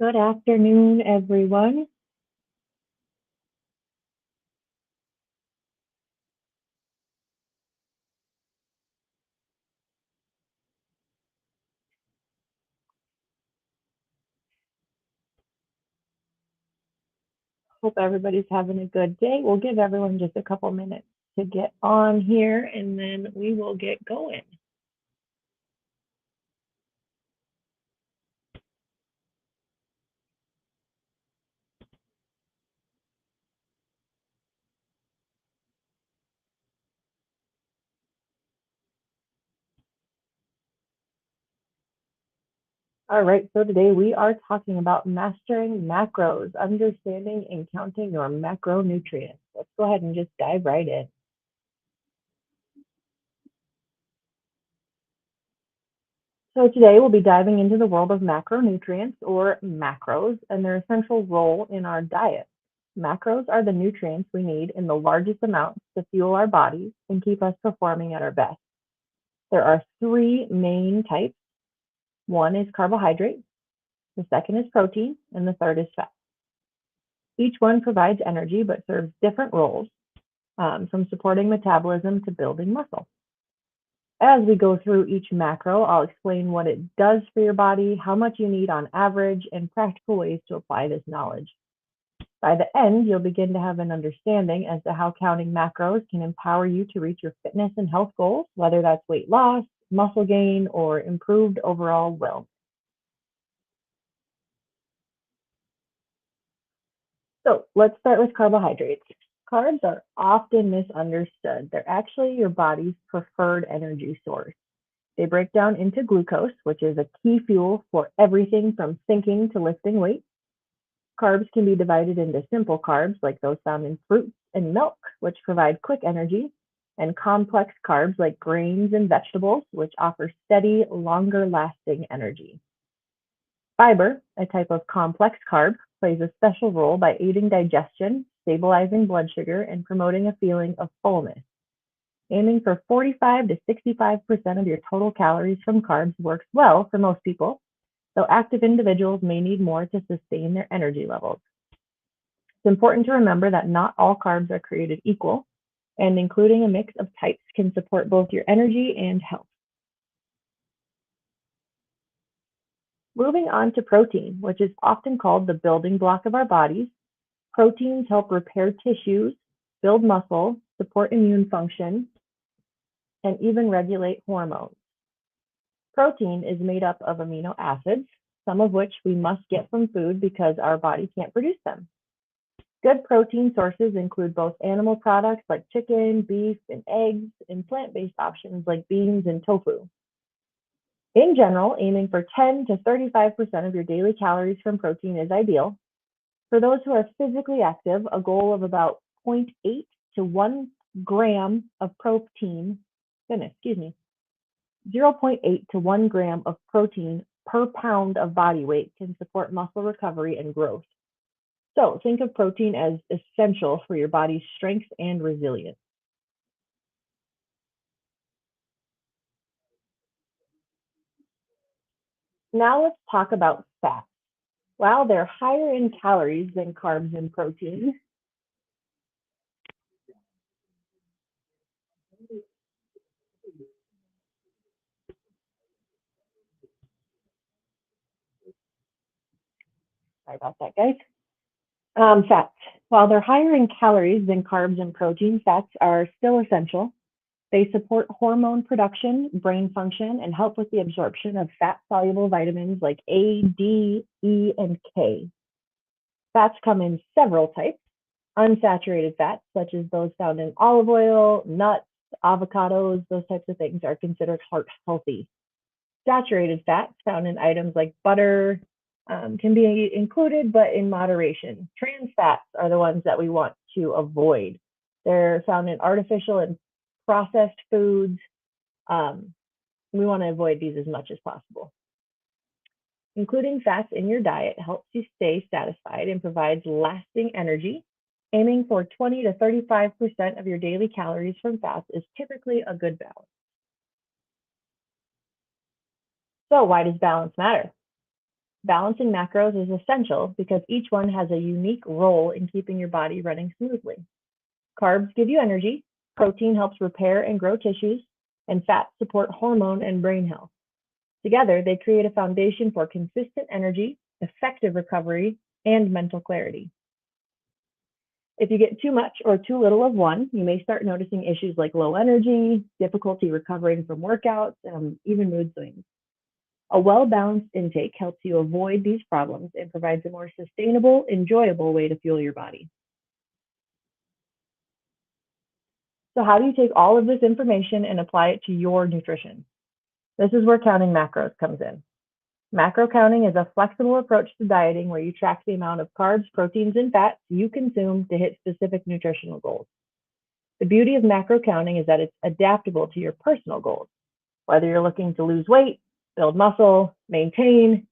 Good afternoon, everyone. Hope everybody's having a good day. We'll give everyone just a couple minutes to get on here and then we will get going. All right, so today we are talking about mastering macros, understanding and counting your macronutrients. Let's go ahead and just dive right in. So today we'll be diving into the world of macronutrients or macros and their essential role in our diet. Macros are the nutrients we need in the largest amounts to fuel our bodies and keep us performing at our best. There are three main types. One is carbohydrates, the second is protein, and the third is fat. Each one provides energy but serves different roles, from supporting metabolism to building muscle. As we go through each macro, I'll explain what it does for your body, how much you need on average, and practical ways to apply this knowledge. By the end, you'll begin to have an understanding as to how counting macros can empower you to reach your fitness and health goals, whether that's weight loss, muscle gain, or improved overall wellness. So let's start with carbohydrates. Carbs are often misunderstood. They're actually your body's preferred energy source. They break down into glucose, which is a key fuel for everything from thinking to lifting weights. Carbs can be divided into simple carbs, like those found in fruits and milk, which provide quick energy, and complex carbs like grains and vegetables, which offer steady, longer lasting energy. Fiber, a type of complex carb, plays a special role by aiding digestion, stabilizing blood sugar, and promoting a feeling of fullness. Aiming for 45 to 65% of your total calories from carbs works well for most people, though active individuals may need more to sustain their energy levels. It's important to remember that not all carbs are created equal, and including a mix of types can support both your energy and health. Moving on to protein, which is often called the building block of our bodies. Proteins help repair tissues, build muscle, support immune function, and even regulate hormones. Protein is made up of amino acids, some of which we must get from food because our body can't produce them. Good protein sources include both animal products like chicken, beef, and eggs, and plant-based options like beans and tofu. In general, aiming for 10 to 35% of your daily calories from protein is ideal. For those who are physically active, a goal of about zero point 0.8 to 1 gram of protein, goodness, excuse me, 0.8 to 1 gram of protein per pound of body weight can support muscle recovery and growth. So think of protein as essential for your body's strength and resilience. Now let's talk about fats. While they're higher in calories than carbs and protein, sorry about that, guys. Fats. While they're higher in calories than carbs and protein, fats are still essential. They support hormone production, brain function, and help with the absorption of fat soluble vitamins like A, D, E, and K. Fats come in several types. Unsaturated fats, such as those found in olive oil, nuts, avocados, those types of things are considered heart healthy. Saturated fats found in items like butter can be included, but in moderation. Trans fats are the ones that we want to avoid. They're found in artificial and processed foods. Um, we want to avoid these as much as possible. Including fats in your diet helps you stay satisfied and provides lasting energy. Aiming for 20 to 35% of your daily calories from fats is typically a good balance. So, why does balance matter? Balancing macros is essential because each one has a unique role in keeping your body running smoothly. Carbs give you energy, protein helps repair and grow tissues, and fats support hormone and brain health. Together, they create a foundation for consistent energy, effective recovery, and mental clarity. If you get too much or too little of one, you may start noticing issues like low energy, difficulty recovering from workouts, even mood swings. A well-balanced intake helps you avoid these problems and provides a more sustainable, enjoyable way to fuel your body. So how do you take all of this information and apply it to your nutrition? This is where counting macros comes in. Macro counting is a flexible approach to dieting where you track the amount of carbs, proteins, and fats you consume to hit specific nutritional goals. The beauty of macro counting is that it's adaptable to your personal goals, whether you're looking to lose weight, build muscle, maintain.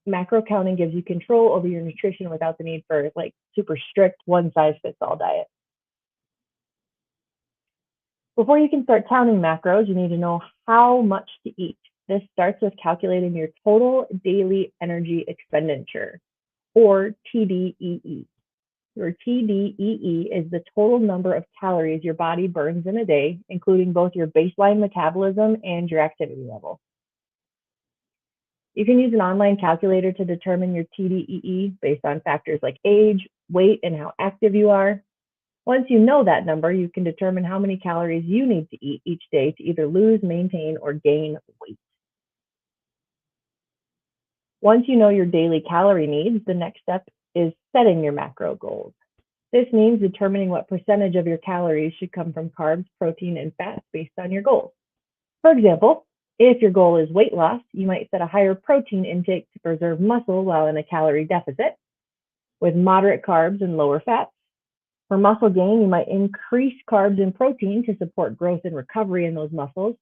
Macro counting gives you control over your nutrition without the need for like super strict one-size-fits-all diet. Before you can start counting macros, you need to know how much to eat. This starts with calculating your total daily energy expenditure, or TDEE. Your TDEE is the total number of calories your body burns in a day, including both your baseline metabolism and your activity level. You can use an online calculator to determine your TDEE based on factors like age, weight, and how active you are. Once you know that number, you can determine how many calories you need to eat each day to either lose, maintain, or gain weight. Once you know your daily calorie needs, the next step is setting your macro goals. This means determining what percentage of your calories should come from carbs, protein, and fats based on your goals. For example, if your goal is weight loss, you might set a higher protein intake to preserve muscle while in a calorie deficit, with moderate carbs and lower fats. For muscle gain, you might increase carbs and protein to support growth and recovery in those muscles.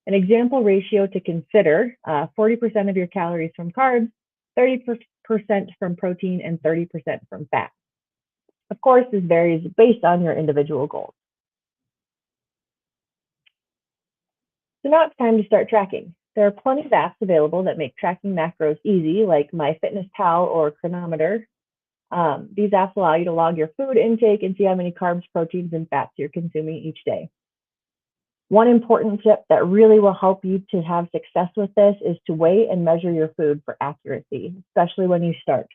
An example ratio to consider, 40% of your calories from carbs, 30% from protein, and 30% from fat. Of course, this varies based on your individual goals. So now it's time to start tracking. There are plenty of apps available that make tracking macros easy, like MyFitnessPal or Chronometer. These apps allow you to log your food intake and see how many carbs, proteins, and fats you're consuming each day. One important tip that really will help you to have success with this is to weigh and measure your food for accuracy, especially when you start.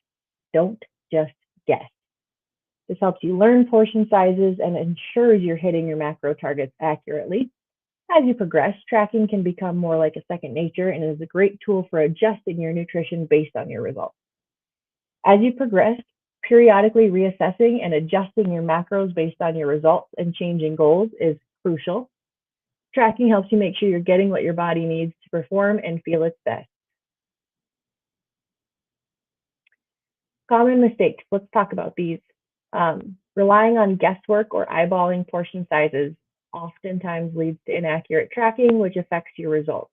Don't just guess. This helps you learn portion sizes and ensures you're hitting your macro targets accurately. As you progress, tracking can become more like a second nature and is a great tool for adjusting your nutrition based on your results. As you progress, periodically reassessing and adjusting your macros based on your results and changing goals is crucial. Tracking helps you make sure you're getting what your body needs to perform and feel its best. Common mistakes. Let's talk about these. Relying on guesswork or eyeballing portion sizes oftentimes leads to inaccurate tracking, which affects your results.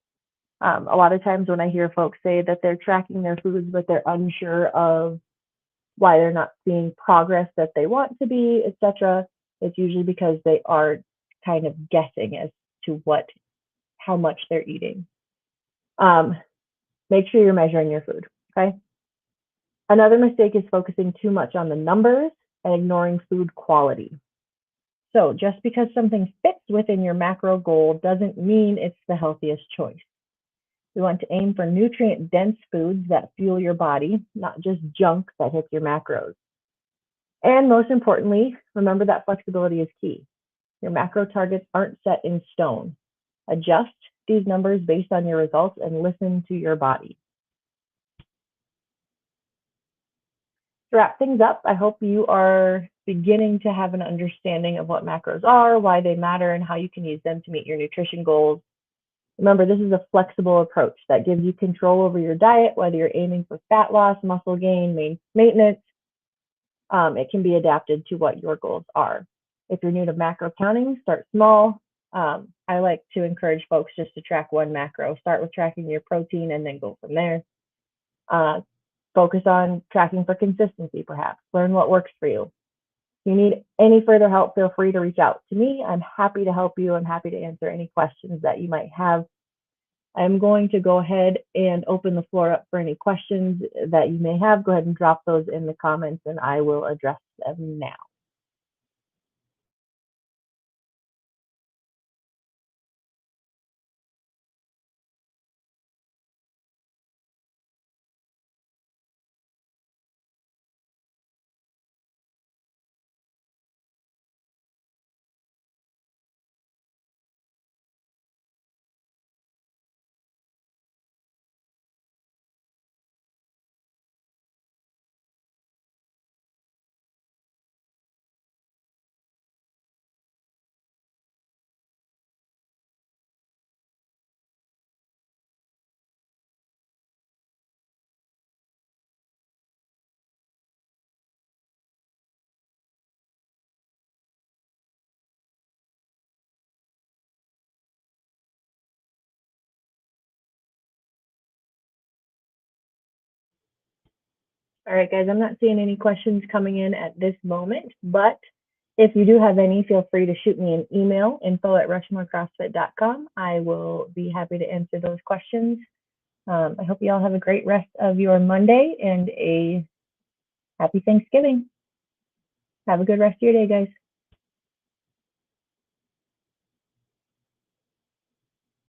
A lot of times when I hear folks say that they're tracking their foods, but they're unsure of why they're not seeing progress that they want to be, etc., it's usually because they are kind of guessing as to how much they're eating. Make sure you're measuring your food, okay? Another mistake is focusing too much on the numbers and ignoring food quality. So just because something fits within your macro goal doesn't mean it's the healthiest choice. We want to aim for nutrient-dense foods that fuel your body, not just junk that hits your macros. And most importantly, remember that flexibility is key. Your macro targets aren't set in stone. Adjust these numbers based on your results and listen to your body. To wrap things up, I hope you are beginning to have an understanding of what macros are, why they matter, and how you can use them to meet your nutrition goals. Remember, this is a flexible approach that gives you control over your diet, whether you're aiming for fat loss, muscle gain, maintenance. It can be adapted to what your goals are. If you're new to macro counting, start small. I like to encourage folks just to track one macro. Start with tracking your protein and then go from there. Focus on tracking for consistency, perhaps. Learn what works for you. If you need any further help, feel free to reach out to me. I'm happy to help you. I'm happy to answer any questions that you might have. I'm going to go ahead and open the floor up for any questions that you may have. Go ahead and drop those in the comments and I will address them now. All right, guys, I'm not seeing any questions coming in at this moment, but if you do have any, feel free to shoot me an email, info@rushmorecrossfit.com. I will be happy to answer those questions. I hope you all have a great rest of your Monday and a happy Thanksgiving. Have a good rest of your day, guys.